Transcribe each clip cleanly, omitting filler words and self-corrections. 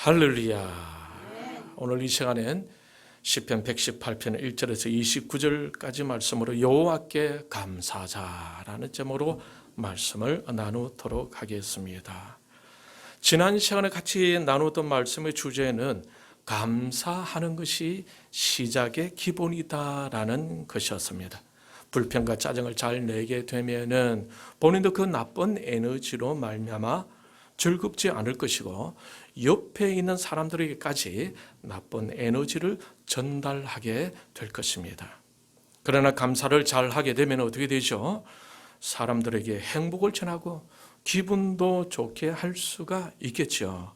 할렐루야. 오늘 이 시간엔 시편 118편 1절에서 29절까지 말씀으로 여호와께 감사하자라는 제목으로 말씀을 나누도록 하겠습니다. 지난 시간에 같이 나누던 말씀의 주제는 감사하는 것이 시작의 기본이다라는 것이었습니다. 불평과 짜증을 잘 내게 되면은 본인도 그 나쁜 에너지로 말미암아 즐겁지 않을 것이고 옆에 있는 사람들에게까지 나쁜 에너지를 전달하게 될 것입니다. 그러나 감사를 잘 하게 되면 어떻게 되죠? 사람들에게 행복을 전하고 기분도 좋게 할 수가 있겠죠.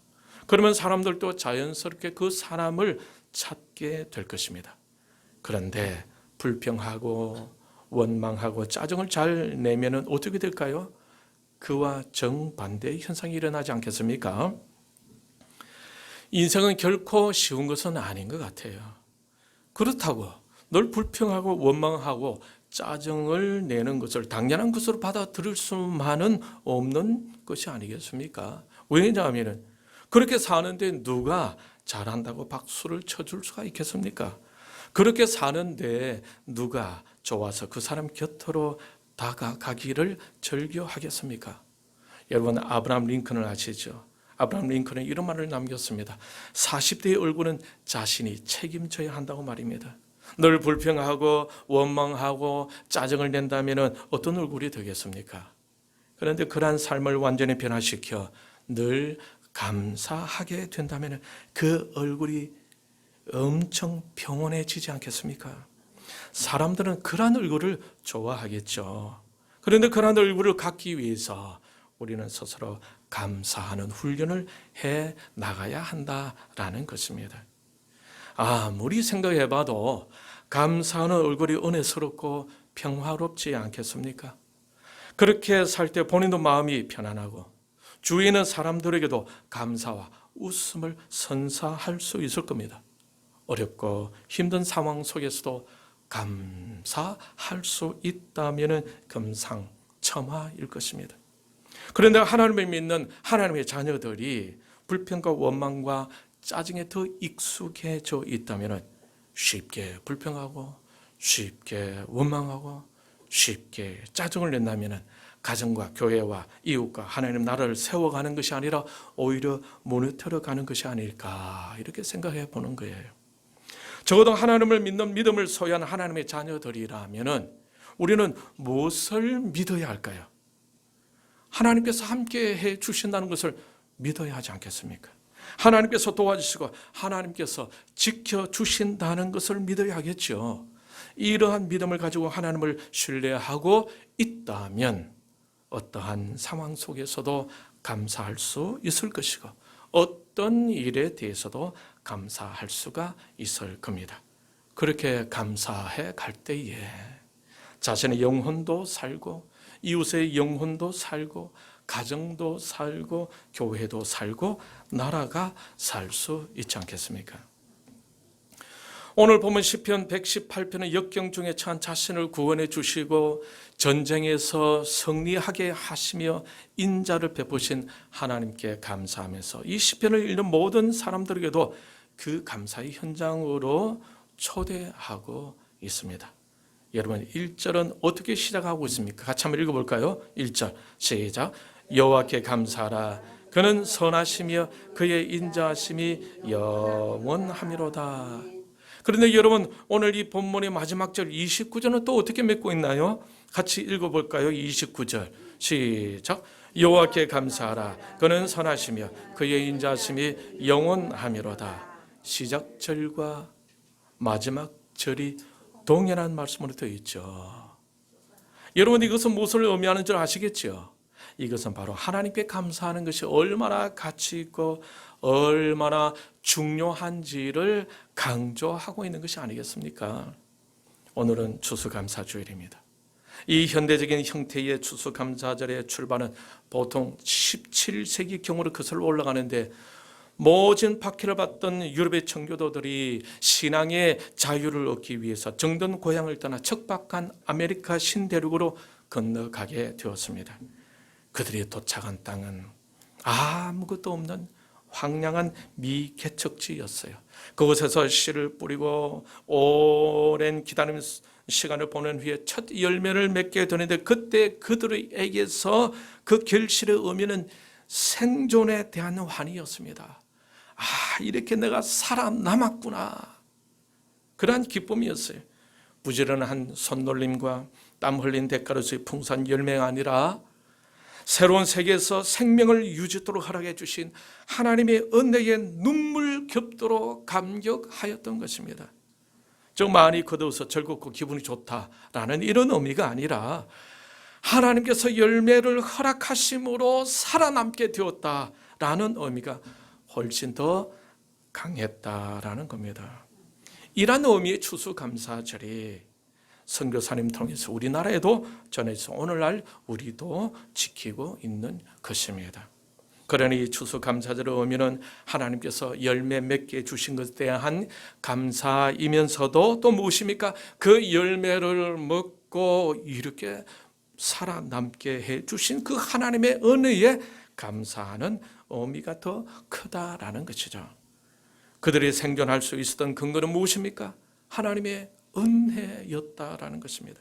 그러면 사람들도 자연스럽게 그 사람을 찾게 될 것입니다. 그런데 불평하고 원망하고 짜증을 잘 내면은 어떻게 될까요? 그와 정반대의 현상이 일어나지 않겠습니까? 인생은 결코 쉬운 것은 아닌 것 같아요. 그렇다고 늘 불평하고 원망하고 짜증을 내는 것을 당연한 것으로 받아들일 수만은 없는 것이 아니겠습니까? 왜냐하면 그렇게 사는데 누가 잘한다고 박수를 쳐줄 수가 있겠습니까? 그렇게 사는데 누가 좋아서 그 사람 곁으로 다가가기를 즐겨하겠습니까? 여러분 아브라함 링컨을 아시죠? 아브라함 링컨은 이런 말을 남겼습니다. 40대의 얼굴은 자신이 책임져야 한다고 말입니다. 늘 불평하고 원망하고 짜증을 낸다면 어떤 얼굴이 되겠습니까? 그런데 그러한 삶을 완전히 변화시켜 늘 감사하게 된다면 그 얼굴이 엄청 평온해지지 않겠습니까? 사람들은 그러한 얼굴을 좋아하겠죠. 그런데 그러한 얼굴을 갖기 위해서 우리는 스스로 감사하는 훈련을 해 나가야 한다라는 것입니다. 아무리 생각해봐도 감사하는 얼굴이 은혜스럽고 평화롭지 않겠습니까? 그렇게 살 때 본인도 마음이 편안하고 주위에 있는 사람들에게도 감사와 웃음을 선사할 수 있을 겁니다. 어렵고 힘든 상황 속에서도 감사할 수 있다면 금상첨화일 것입니다. 그런데 하나님을 믿는 하나님의 자녀들이 불평과 원망과 짜증에 더 익숙해져 있다면 쉽게 불평하고 쉽게 원망하고 쉽게 짜증을 낸다면 가정과 교회와 이웃과 하나님 나라를 세워가는 것이 아니라 오히려 무너뜨려가는 것이 아닐까 이렇게 생각해 보는 거예요. 적어도 하나님을 믿는 믿음을 소유한 하나님의 자녀들이라면 우리는 무엇을 믿어야 할까요? 하나님께서 함께 해 주신다는 것을 믿어야 하지 않겠습니까? 하나님께서 도와주시고 하나님께서 지켜주신다는 것을 믿어야 하겠죠. 이러한 믿음을 가지고 하나님을 신뢰하고 있다면 어떠한 상황 속에서도 감사할 수 있을 것이고 어떤 일에 대해서도 감사할 수가 있을 겁니다. 그렇게 감사해 갈 때에 자신의 영혼도 살고 이웃의 영혼도 살고 가정도 살고 교회도 살고 나라가 살 수 있지 않겠습니까? 오늘 보면 시편 118편은 역경 중에 처한 자신을 구원해 주시고 전쟁에서 승리하게 하시며 인자를 베푸신 하나님께 감사하면서 이 시편을 읽는 모든 사람들에게도 그 감사의 현장으로 초대하고 있습니다. 여러분 1절은 어떻게 시작하고 있습니까? 같이 한번 읽어볼까요? 1절 시작. 여호와께 감사하라. 그는 선하시며 그의 인자하심이 영원하미로다. 그런데 여러분 오늘 이 본문의 마지막 절 29절은 또 어떻게 맺고 있나요? 같이 읽어볼까요? 29절 시작. 여호와께 감사하라. 그는 선하시며 그의 인자하심이 영원하미로다. 시작절과 마지막 절이 동일한 말씀으로 되어 있죠. 여러분 이것은 무엇을 의미하는 줄 아시겠죠? 이것은 바로 하나님께 감사하는 것이 얼마나 가치 있고 얼마나 중요한지를 강조하고 있는 것이 아니겠습니까? 오늘은 추수감사주일입니다. 이 현대적인 형태의 추수감사절의 출발은 보통 17세기경으로 거슬러 올라가는데 모진 박해를 받던 유럽의 청교도들이 신앙의 자유를 얻기 위해서 정든 고향을 떠나 척박한 아메리카 신대륙으로 건너가게 되었습니다. 그들이 도착한 땅은 아무것도 없는 황량한 미개척지였어요. 그곳에서 씨를 뿌리고 오랜 기다림 시간을 보낸 후에 첫 열매를 맺게 되는데, 그때 그들에게서 그 결실의 의미는 생존에 대한 환희였습니다. 아, 이렇게 내가 살아남았구나. 그러한 기쁨이었어요. 부지런한 손놀림과 땀 흘린 대가로서의 풍성한 열매가 아니라 새로운 세계에서 생명을 유지토록 허락해 주신 하나님의 은혜에 눈물 겹도록 감격하였던 것입니다. 저 많이 거두어서 즐겁고 기분이 좋다라는 이런 의미가 아니라 하나님께서 열매를 허락하심으로 살아남게 되었다라는 의미가 훨씬 더 강했다라는 겁니다. 이런 의미의 추수감사절이 선교사님 통해서 우리나라에도 전해서 오늘날 우리도 지키고 있는 것입니다. 그러니 추수감사절의 의미는 하나님께서 열매 맺게 주신 것에 대한 감사이면서도 또 무엇입니까? 그 열매를 먹고 이렇게 살아남게 해 주신 그 하나님의 은혜에 감사하는 의미가 더 크다라는 것이죠. 그들이 생존할 수 있었던 근거는 무엇입니까? 하나님의 은혜였다라는 것입니다.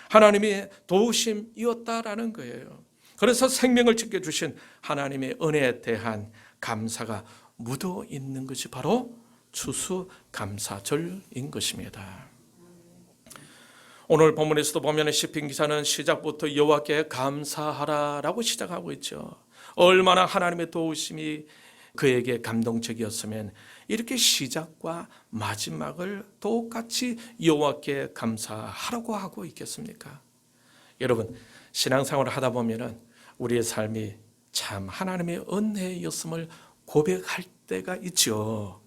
하나님의 도우심이었다라는 거예요. 그래서 생명을 지켜주신 하나님의 은혜에 대한 감사가 묻어 있는 것이 바로 추수감사절인 것입니다. 오늘 본문에서도 보면 시편 기사는 시작부터 여호와께 감사하라라고 시작하고 있죠. 얼마나 하나님의 도우심이 그에게 감동적이었으면 이렇게 시작과 마지막을 똑같이 여호와께 감사하라고 하고 있겠습니까? 여러분, 신앙생활을 하다 보면은 우리의 삶이 참 하나님의 은혜였음을 고백할 때가 있죠.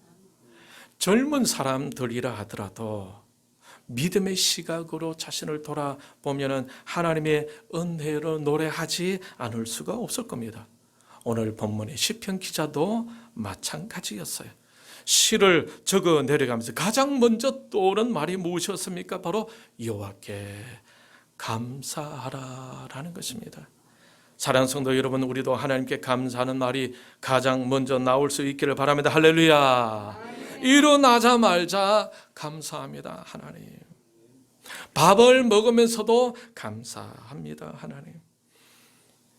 젊은 사람들이라 하더라도 믿음의 시각으로 자신을 돌아보면은 하나님의 은혜로 노래하지 않을 수가 없을 겁니다. 오늘 본문의 시편 기자도 마찬가지였어요. 시를 적어 내려가면서 가장 먼저 떠오른 말이 무엇이었습니까? 바로 여호와께 감사하라라는 것입니다. 사랑하는 성도 여러분, 우리도 하나님께 감사하는 말이 가장 먼저 나올 수 있기를 바랍니다. 할렐루야. 일어나자마자 감사합니다, 하나님. 밥을 먹으면서도 감사합니다, 하나님.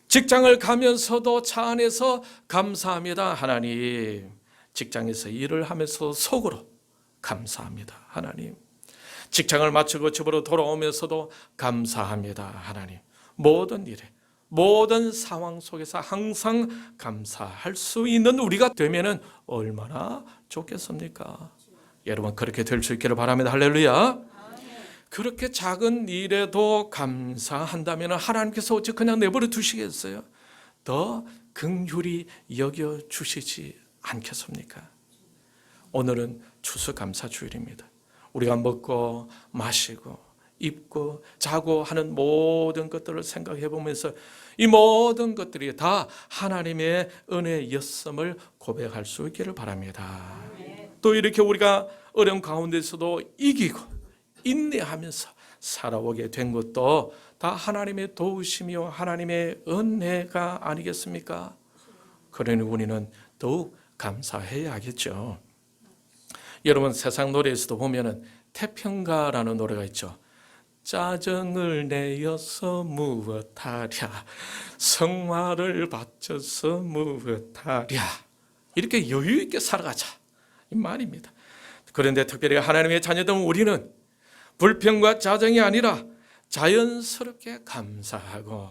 직장을 가면서도 차 안에서 감사합니다, 하나님. 직장에서 일을 하면서 속으로 감사합니다, 하나님. 직장을 마치고 집으로 돌아오면서도 감사합니다, 하나님. 모든 일에, 모든 상황 속에서 항상 감사할 수 있는 우리가 되면은 얼마나 좋겠습니까? 여러분, 그렇게 될 수 있기를 바랍니다. 할렐루야. 그렇게 작은 일에도 감사한다면 하나님께서 어찌 그냥 내버려 두시겠어요? 더 긍휼히 여겨주시지 않겠습니까? 오늘은 추수감사주일입니다. 우리가 먹고 마시고 입고 자고 하는 모든 것들을 생각해 보면서 이 모든 것들이 다 하나님의 은혜였음을 고백할 수 있기를 바랍니다. 또 이렇게 우리가 어려운 가운데서도 이기고 인내하면서 살아오게 된 것도 다 하나님의 도우심이요 하나님의 은혜가 아니겠습니까? 그러니 우리는 더욱 감사해야겠죠. 여러분, 세상 노래에서도 보면은 태평가라는 노래가 있죠. 짜증을 내어서 무엇하랴, 성화를 바쳐서 무엇하랴, 이렇게 여유 있게 살아가자 이 말입니다. 그런데 특별히 하나님의 자녀된 우리는 불평과 짜증이 아니라 자연스럽게 감사하고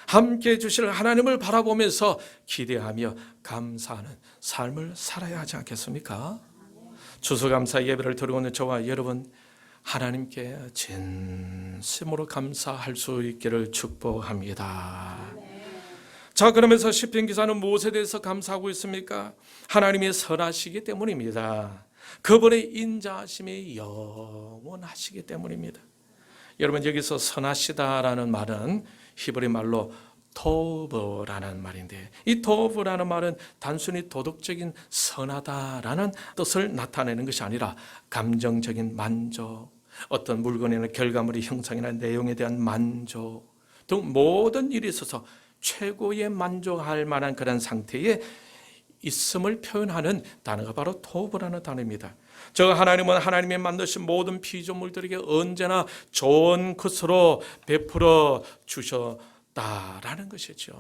함께해 주실 하나님을 바라보면서 기대하며 감사하는 삶을 살아야 하지 않겠습니까? 추수감사 예배를 드리고 있는 저와 여러분, 하나님께 진심으로 감사할 수 있기를 축복합니다. 자, 그러면서 시편 기사는 무엇에 대해서 감사하고 있습니까? 하나님이 선하시기 때문입니다. 그분의 인자하심이 영원하시기 때문입니다. 여러분, 여기서 선하시다라는 말은 히브리 말로 토브라는 말인데, 이 토브라는 말은 단순히 도덕적인 선하다라는 뜻을 나타내는 것이 아니라 감정적인 만족, 어떤 물건이나 결과물의 형상이나 내용에 대한 만족 등 모든 일에 있어서 최고의 만족할 만한 그런 상태의 있음을 표현하는 단어가 바로 토브라는 단어입니다. 저 하나님은 하나님이 만드신 모든 피조물들에게 언제나 좋은 것으로 베풀어 주셨다라는 것이죠.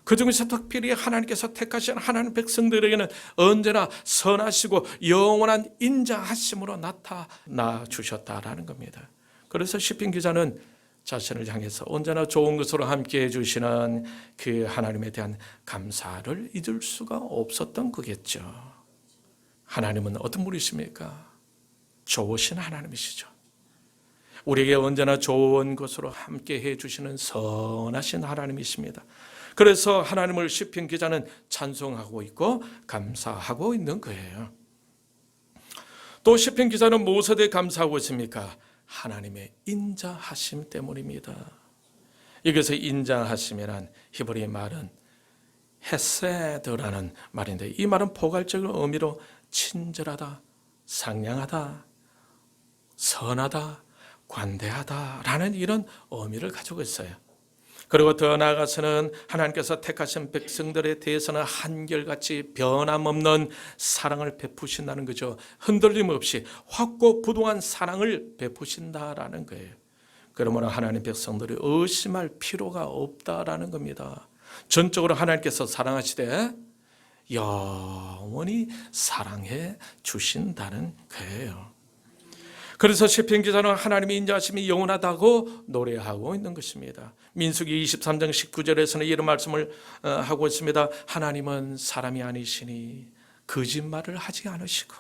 그 중에서 특별히 하나님께서 택하신 하나님 백성들에게는 언제나 선하시고 영원한 인자하심으로 나타나 주셨다라는 겁니다. 그래서 시편 기자는 자신을 향해서 언제나 좋은 것으로 함께해 주시는 그 하나님에 대한 감사를 잊을 수가 없었던 거겠죠. 하나님은 어떤 분이십니까? 좋으신 하나님이시죠. 우리에게 언제나 좋은 것으로 함께해 주시는 선하신 하나님이십니다. 그래서 하나님을 시편 기자는 찬송하고 있고 감사하고 있는 거예요. 또 시편 기자는 무엇에 대해 감사하고 있습니까? 하나님의 인자하심 때문입니다. 여기서 인자하심이란 히브리 말은 헤세드라는 말인데, 이 말은 포괄적인 의미로 친절하다, 상냥하다, 선하다, 관대하다라는 이런 의미를 가지고 있어요. 그리고 더 나아가서는 하나님께서 택하신 백성들에 대해서는 한결같이 변함없는 사랑을 베푸신다는 거죠. 흔들림 없이 확고부동한 사랑을 베푸신다라는 거예요. 그러므로 하나님 백성들이 의심할 필요가 없다라는 겁니다. 전적으로 하나님께서 사랑하시되 영원히 사랑해 주신다는 거예요. 그래서 시편 기자는 하나님의 인자하심이 영원하다고 노래하고 있는 것입니다. 민수기 23장 19절에서는 이런 말씀을 하고 있습니다. 하나님은 사람이 아니시니 거짓말을 하지 않으시고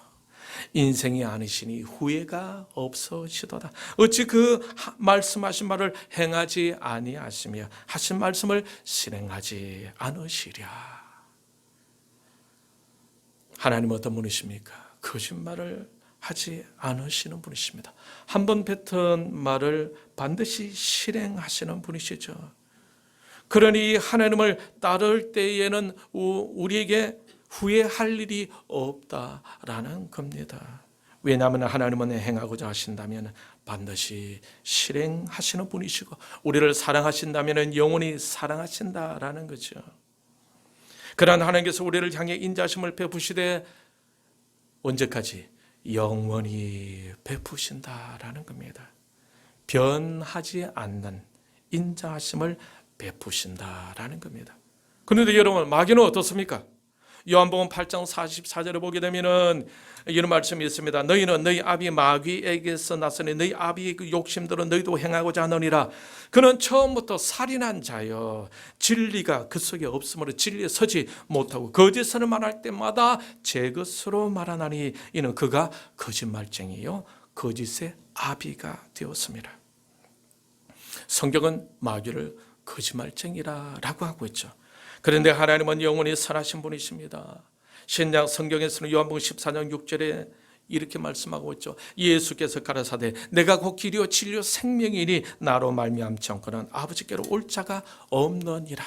인생이 아니시니 후회가 없으시도다. 어찌 그 말씀하신 말을 행하지 아니하시며 하신 말씀을 실행하지 않으시랴. 하나님은 어떤 분이십니까? 거짓말을 하지 않으시는 분이십니다. 한번 뱉은 말을 반드시 실행하시는 분이시죠. 그러니 하나님을 따를 때에는 우리에게 후회할 일이 없다라는 겁니다. 왜냐하면 하나님은 행하고자 하신다면 반드시 실행하시는 분이시고 우리를 사랑하신다면 영원히 사랑하신다라는 거죠. 그러한 하나님께서 우리를 향해 인자하심을 베푸시되 언제까지? 영원히 베푸신다라는 겁니다. 변하지 않는 인자하심을 베푸신다라는 겁니다. 그런데 여러분, 마귀는 어떻습니까? 요한복음 8장 44절에 보게 되면은 이런 말씀이 있습니다. 너희는 너희 아비 마귀에게서 났으니 너희 아비의 그 욕심들은 너희도 행하고자 하느니라. 그는 처음부터 살인한 자여 진리가 그 속에 없으므로 진리에 서지 못하고 거짓을 말할 때마다 제 것으로 말하나니 이는 그가 거짓말쟁이요 거짓의 아비가 되었습니다. 성경은 마귀를 거짓말쟁이라고 하고 있죠. 그런데 하나님은 영원히 선하신 분이십니다. 신약 성경에서는 요한복음 14장 6절에 이렇게 말씀하고 있죠. 예수께서 가라사대 내가 곧 길이요 진리요 생명이니 나로 말미암지 않고는 아버지께로 올 자가 없느니라.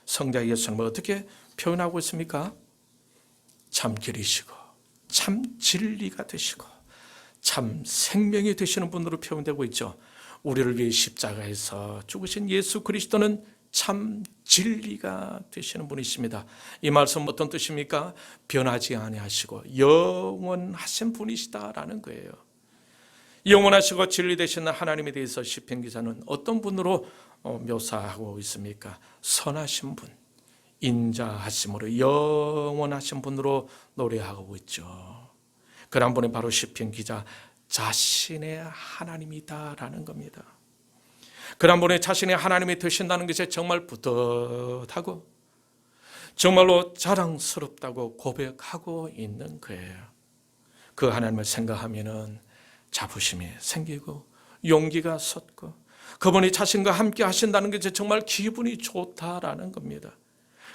성자 예수님은 어떻게 표현하고 있습니까? 참 길이시고 참 진리가 되시고 참 생명이 되시는 분으로 표현되고 있죠. 우리를 위해 십자가에서 죽으신 예수 그리스도는 참 진리가 되시는 분이십니다. 이 말씀 어떤 뜻입니까? 변하지 아니하시고 영원하신 분이시다라는 거예요. 영원하시고 진리 되시는 하나님에 대해서 시편 기자는 어떤 분으로 묘사하고 있습니까? 선하신 분, 인자하심으로 영원하신 분으로 노래하고 있죠. 그런 분이 바로 시편 기자 자신의 하나님이다라는 겁니다. 그런 분이 자신의 하나님이 되신다는 것에 정말 뿌듯하고 정말로 자랑스럽다고 고백하고 있는 거예요. 그 하나님을 생각하면은 자부심이 생기고 용기가 솟고 그분이 자신과 함께 하신다는 것에 정말 기분이 좋다라는 겁니다.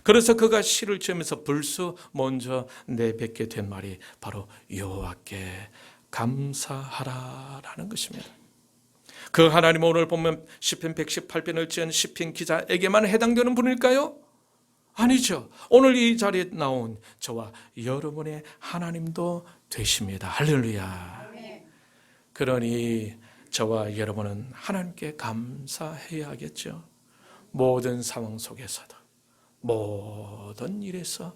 그래서 그가 시를 지으면서 불수 먼저 내뱉게 된 말이 바로 여호와께 감사하라라는 것입니다. 그 하나님은 오늘 보면 시편 118편을 지은 시편 기자에게만 해당되는 분일까요? 아니죠. 오늘 이 자리에 나온 저와 여러분의 하나님도 되십니다. 할렐루야. 그러니 저와 여러분은 하나님께 감사해야겠죠. 모든 상황 속에서도 모든 일에서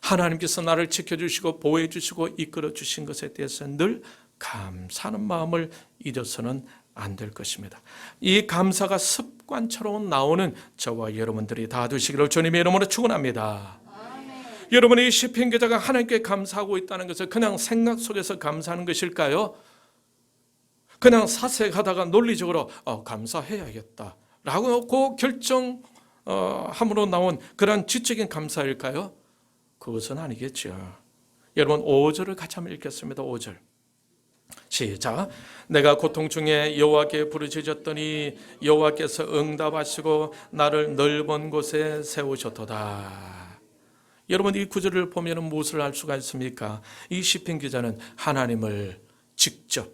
하나님께서 나를 지켜주시고 보호해주시고 이끌어주신 것에 대해서 늘 감사하는 마음을 잊어서는 안 될 것입니다. 이 감사가 습관처럼 나오는 저와 여러분들이 다 되시기를 주님의 이름으로 축원합니다. 여러분이 시편 기자가 하나님께 감사하고 있다는 것을 그냥 생각 속에서 감사하는 것일까요? 그냥 사색하다가 논리적으로 감사해야겠다 라고 결정함으로 나온 그런 지적인 감사일까요? 그것은 아니겠죠. 여러분 5절을 같이 한번 읽겠습니다. 5절 시작. 내가 고통 중에 여호와께 부르짖었더니 여호와께서 응답하시고 나를 넓은 곳에 세우셨도다. 여러분 이 구절을 보면 무엇을 알 수가 있습니까? 이 시편 기자는 하나님을 직접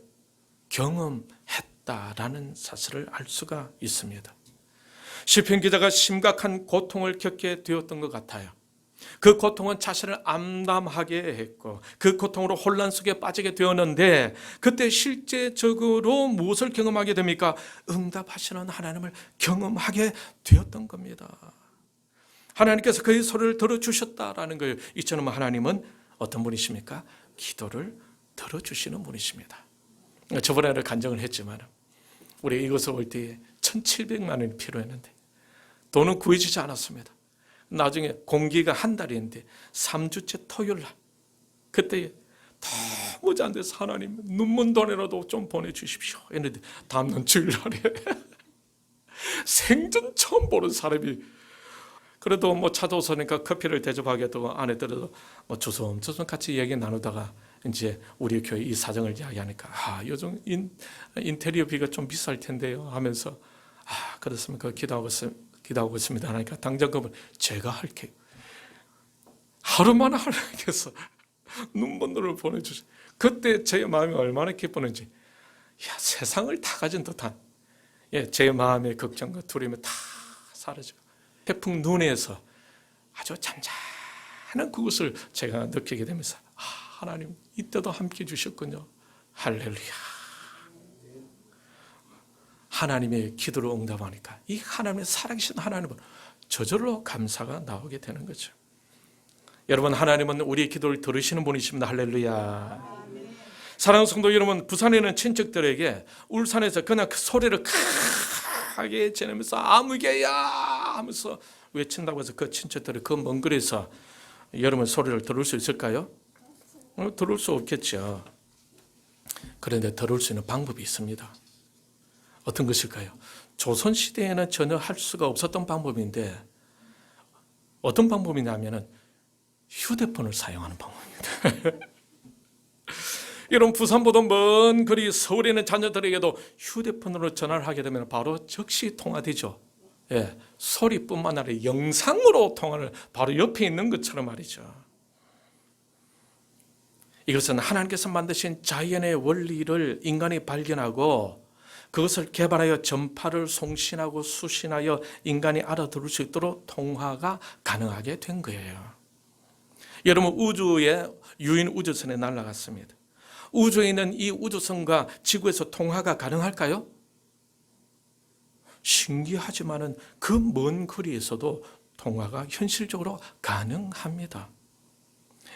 경험했다라는 사실을 알 수가 있습니다. 시편 기자가 심각한 고통을 겪게 되었던 것 같아요. 그 고통은 자신을 암담하게 했고 그 고통으로 혼란 속에 빠지게 되었는데 그때 실제적으로 무엇을 경험하게 됩니까? 응답하시는 하나님을 경험하게 되었던 겁니다. 하나님께서 그의 소리를 들어주셨다라는 거예요. 이처럼 하나님은 어떤 분이십니까? 기도를 들어주시는 분이십니다. 저번에는 간증을 했지만 우리 이곳에 올 때에 1,700만 원이 필요했는데 돈은 구해지지 않았습니다. 나중에 공기가 한 달인데 3주째 토요일 날 그때 도무지 안 돼서 하나님 눈먼 돈이라도 좀 보내주십시오 했는데 다음날 주일날에 생전 처음 보는 사람이 그래도 뭐 찾아오서니까 커피를 대접하겠다고 아내들도 뭐 주섬주섬 같이 얘기 나누다가 이제 우리 교회 이 사정을 이야기하니까 요즘 인테리어비가 좀 비쌀 텐데요 하면서 그렇습니까? 기도하고 있습니다 하니까 당장 그분 제가 할게요. 하루만에 하나님께서 눈먼 눈을 보내주셔. 그때 제 마음이 얼마나 기뻤는지 세상을 다 가진 듯한 제 마음의 걱정과 두려움이 다 사라지고 태풍 눈에서 아주 잔잔한 그것을 제가 느끼게 되면서 하나님 이때도 함께 해주셨군요. 할렐루야. 하나님의 기도를 응답하니까 이 하나님의 살아계신 하나님은 저절로 감사가 나오게 되는 거죠. 여러분 하나님은 우리의 기도를 들으시는 분이십니다. 할렐루야. 사랑하는 성도 여러분, 부산에 있는 친척들에게 울산에서 그냥 그 소리를 크게 지내면서 아무개야 하면서 외친다고 해서 그 친척들이 그 먼 거리에서 여러분 소리를 들을 수 있을까요? 들을 수 없겠죠. 그런데 들을 수 있는 방법이 있습니다. 어떤 것일까요? 조선시대에는 전혀 할 수가 없었던 방법인데 어떤 방법이냐면 휴대폰을 사용하는 방법입니다. 이런 부산보다 먼 거리 서울에 있는 자녀들에게도 휴대폰으로 전화를 하게 되면 바로 즉시 통화되죠. 소리뿐만 아니라 영상으로 통화를 바로 옆에 있는 것처럼 말이죠. 이것은 하나님께서 만드신 자연의 원리를 인간이 발견하고 그것을 개발하여 전파를 송신하고 수신하여 인간이 알아들을 수 있도록 통화가 가능하게 된 거예요. 여러분 우주에 유인 우주선에 날아갔습니다. 우주에 있는 이 우주선과 지구에서 통화가 가능할까요? 신기하지만은 그 먼 거리에서도 통화가 현실적으로 가능합니다.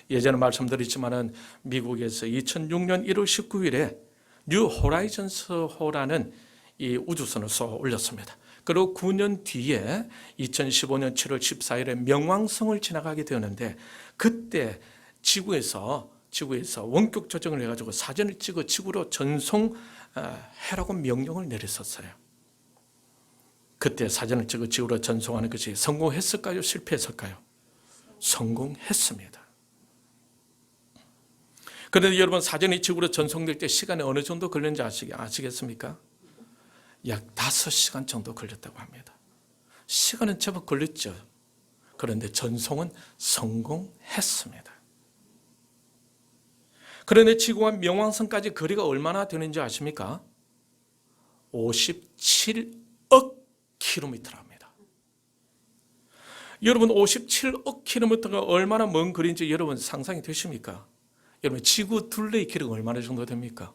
예전에 말씀드렸지만은 미국에서 2006년 1월 19일에 뉴 호라이즌스호라는 이 우주선을 쏘아 올렸습니다. 그리고 9년 뒤에 2015년 7월 14일에 명왕성을 지나가게 되었는데 그때 지구에서 원격 조정을 해가지고 사진을 찍어 지구로 전송해라고 명령을 내렸었어요. 그때 사진을 찍어 지구로 전송하는 것이 성공했을까요? 실패했을까요? 성공했습니다. 그런데 여러분 사진이 지구로 전송될 때 시간이 어느 정도 걸렸는지 아시겠습니까? 약 5시간 정도 걸렸다고 합니다. 시간은 제법 걸렸죠. 그런데 전송은 성공했습니다. 그런데 지구와 명왕성까지 거리가 얼마나 되는지 아십니까? 57억 킬로미터랍니다. 여러분 57억 킬로미터가 얼마나 먼 거리인지 여러분 상상이 되십니까? 여러분 지구 둘레의 길이가 얼마나 정도 됩니까?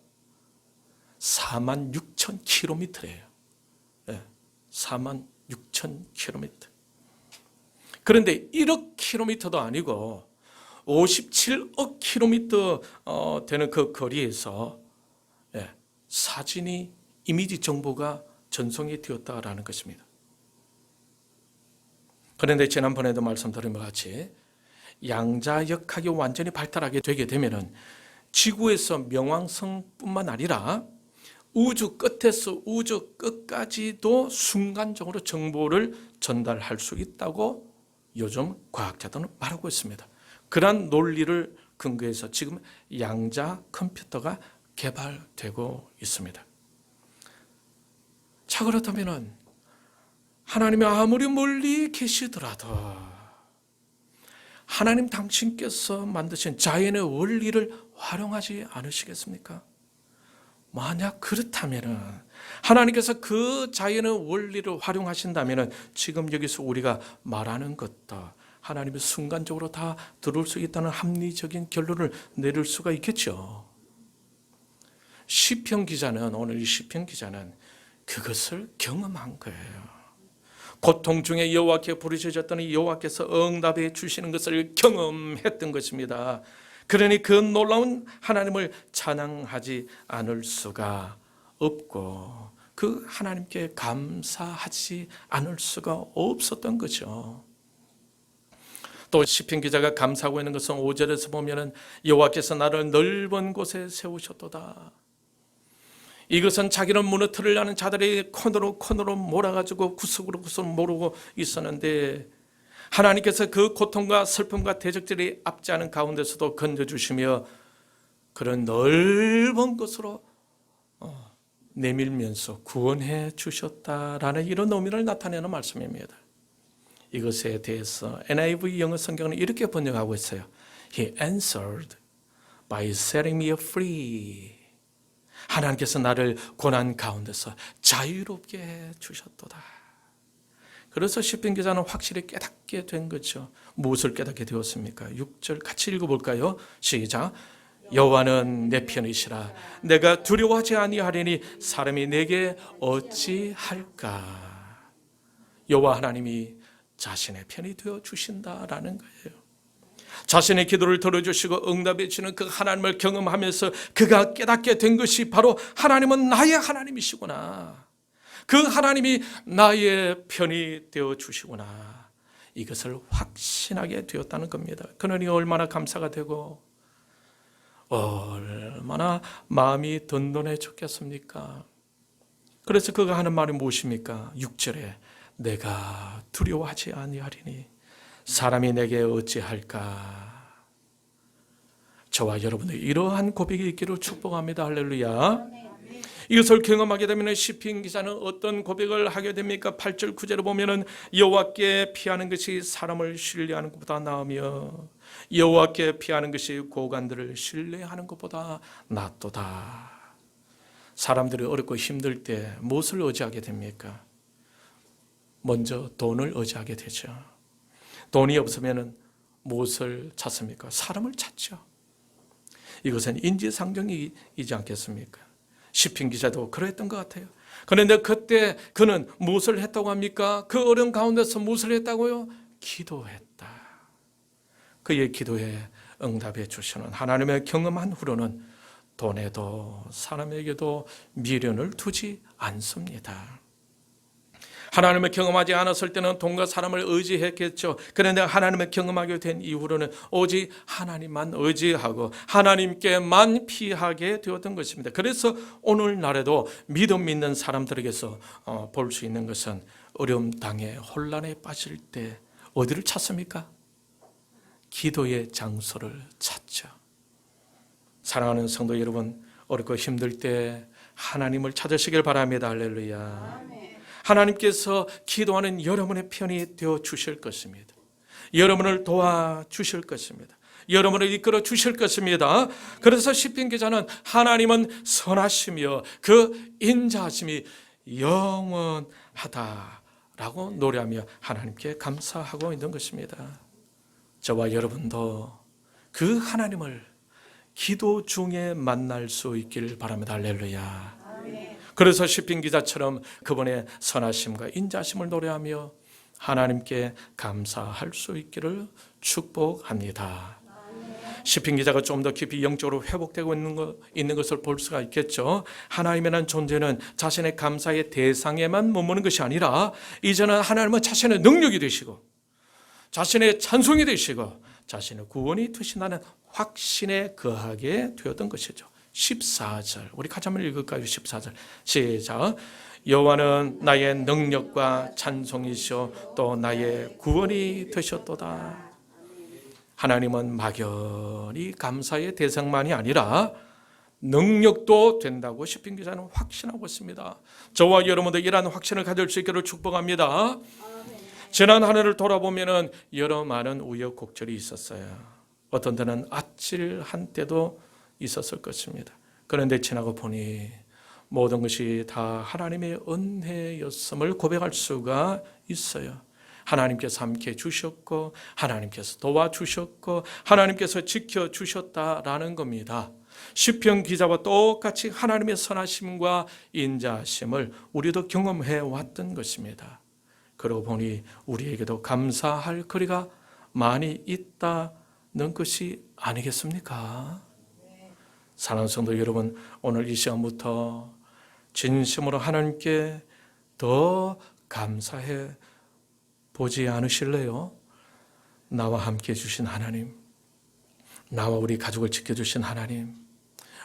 46,000km예요. 46,000km. 그런데 1억 킬로미터도 아니고 57억 킬로미터 되는 그 거리에서 사진이 이미지 정보가 전송이 되었다라는 것입니다. 그런데 지난번에도 말씀드린 것 같이 양자역학이 완전히 발달하게 되게 되면은 지구에서 명왕성뿐만 아니라 우주 끝에서 우주 끝까지도 순간적으로 정보를 전달할 수 있다고 요즘 과학자들은 말하고 있습니다. 그러한 논리를 근거해서 지금 양자 컴퓨터가 개발되고 있습니다. 자, 그렇다면 하나님이 아무리 멀리 계시더라도 하나님 당신께서 만드신 자연의 원리를 활용하지 않으시겠습니까? 만약 그렇다면 하나님께서 그 자연의 원리를 활용하신다면 지금 여기서 우리가 말하는 것도 하나님이 순간적으로 다 들을 수 있다는 합리적인 결론을 내릴 수가 있겠죠. 시편 기자는, 오늘 이 시편 기자는 그것을 경험한 거예요. 고통 중에 여호와께 부르짖었더니 여호와께서 응답해 주시는 것을 경험했던 것입니다. 그러니 그 놀라운 하나님을 찬양하지 않을 수가 없고 그 하나님께 감사하지 않을 수가 없었던 거죠. 또 시편 기자가 감사하고 있는 것은 5절에서 보면은 여호와께서 나를 넓은 곳에 세우셨도다. 이것은 자기는 무너뜨리려 하는 자들이 코너로 몰아가지고 구석으로 몰고 있었는데 하나님께서 그 고통과 슬픔과 대적들이 압제하는 가운데서도 건져주시며 그런 넓은 곳으로 내밀면서 구원해 주셨다라는 이런 의미를 나타내는 말씀입니다. 이것에 대해서 NIV 영어 성경은 이렇게 번역하고 있어요. He answered by setting me free. 하나님께서 나를 고난 가운데서 자유롭게 해 주셨도다. 그래서 시편 기자는 확실히 깨닫게 된 거죠. 무엇을 깨닫게 되었습니까? 6절 같이 읽어볼까요? 시작. 여호와는 내 편이시라. 내가 두려워하지 아니하리니 사람이 내게 어찌할까. 여호와 하나님이 자신의 편이 되어 주신다라는 거예요. 자신의 기도를 들어주시고 응답해 주는 그 하나님을 경험하면서 그가 깨닫게 된 것이 바로 하나님은 나의 하나님이시구나. 그 하나님이 나의 편이 되어 주시구나. 이것을 확신하게 되었다는 겁니다. 그러니 얼마나 감사가 되고 얼마나 마음이 든든해졌겠습니까? 그래서 그가 하는 말이 무엇입니까? 6절에 내가 두려워하지 아니하리니 사람이 내게 어찌할까. 저와 여러분들 이러한 고백이 있기를 축복합니다. 할렐루야. 이것을 경험하게 되면 시편 기자는 어떤 고백을 하게 됩니까? 8절 9절을 보면은 여호와께 피하는 것이 사람을 신뢰하는 것보다 나으며 여호와께 피하는 것이 고관들을 신뢰하는 것보다 낫도다. 사람들이 어렵고 힘들 때 무엇을 의지하게 됩니까? 먼저 돈을 의지하게 되죠. 돈이 없으면 무엇을 찾습니까? 사람을 찾죠. 이것은 인지상정이지 않겠습니까? 시편 기자도 그랬던 것 같아요. 그런데 그때 그는 무엇을 했다고 합니까? 그 어려운 가운데서 무엇을 했다고요? 기도했다. 그의 기도에 응답해 주시는 하나님의 경험한 후로는 돈에도 사람에게도 미련을 두지 않습니다. 하나님을 경험하지 않았을 때는 돈과 사람을 의지했겠죠. 그런데 하나님을 경험하게 된 이후로는 오직 하나님만 의지하고 하나님께만 피하게 되었던 것입니다. 그래서 오늘날에도 믿음 있는 사람들에게서 볼 수 있는 것은 어려움 당해 혼란에 빠질 때 어디를 찾습니까? 기도의 장소를 찾죠. 사랑하는 성도 여러분, 어렵고 힘들 때 하나님을 찾으시길 바랍니다. 할렐루야. 하나님께서 기도하는 여러분의 편이 되어 주실 것입니다. 여러분을 도와주실 것입니다. 여러분을 이끌어 주실 것입니다. 그래서 시편 기자는 하나님은 선하시며 그 인자하심이 영원하다라고 노래하며 하나님께 감사하고 있는 것입니다. 저와 여러분도 그 하나님을 기도 중에 만날 수 있길 바랍니다. 할렐루야. 그래서 시편 기자처럼 그분의 선하심과 인자심을 노래하며 하나님께 감사할 수 있기를 축복합니다. 시편 기자가 좀 더 깊이 영적으로 회복되고 있는 것을 볼 수가 있겠죠. 하나님이라는 존재는 자신의 감사의 대상에만 머무는 것이 아니라 이제는 하나님은 자신의 능력이 되시고 자신의 찬송이 되시고 자신의 구원이 되신다는 확신에 거하게 되었던 것이죠. 14절 우리 같이 한번 읽을까요? 14절 시작. 여호와는 나의 능력과 찬송이시오 또 나의 구원이 되셨도다. 하나님은 막연히 감사의 대상만이 아니라 능력도 된다고 시편 기자는 확신하고 있습니다. 저와 여러분도 이러한 확신을 가질 수 있기를 축복합니다. 지난 한 해를 돌아보면 여러 많은 우여곡절이 있었어요. 어떤 때는 아찔한 때도 있었을 것입니다. 그런데 지나고 보니 모든 것이 다 하나님의 은혜였음을 고백할 수가 있어요. 하나님께서 함께 주셨고 하나님께서 도와주셨고 하나님께서 지켜주셨다라는 겁니다. 시편 기자와 똑같이 하나님의 선하심과 인자하심을 우리도 경험해 왔던 것입니다. 그러고 보니 우리에게도 감사할 거리가 많이 있다는 것이 아니겠습니까? 사랑하는 성도 여러분, 오늘 이 시간부터 진심으로 하나님께 더 감사해 보지 않으실래요? 나와 함께 해주신 하나님, 나와 우리 가족을 지켜주신 하나님,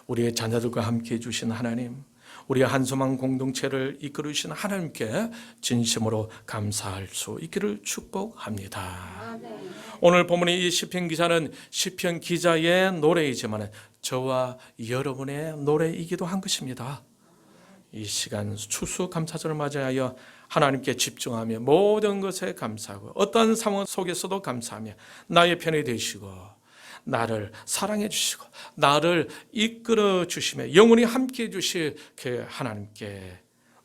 우리의 자녀들과 함께 해주신 하나님, 우리의 한소망 공동체를 이끌으신 하나님께 진심으로 감사할 수 있기를 축복합니다. 오늘 본문의 이 시편 기자는 시편 기자의 노래이지만 저와 여러분의 노래이기도 한 것입니다. 이 시간 추수감사절을 맞이하여 하나님께 집중하며 모든 것에 감사하고 어떠한 상황 속에서도 감사하며 나의 편이 되시고 나를 사랑해 주시고 나를 이끌어 주시며 영원히 함께해 주실 그 하나님께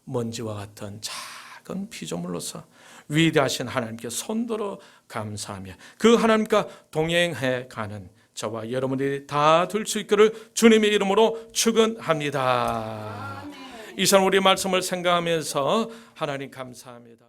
먼지와 같은 작은 피조물로서 위대하신 하나님께 손들어 감사하며 그 하나님과 동행해 가는 저와 여러분들이 다 될 수 있기를 주님의 이름으로 축원합니다. 이 시간 우리 말씀을 생각하면서 하나님 감사합니다.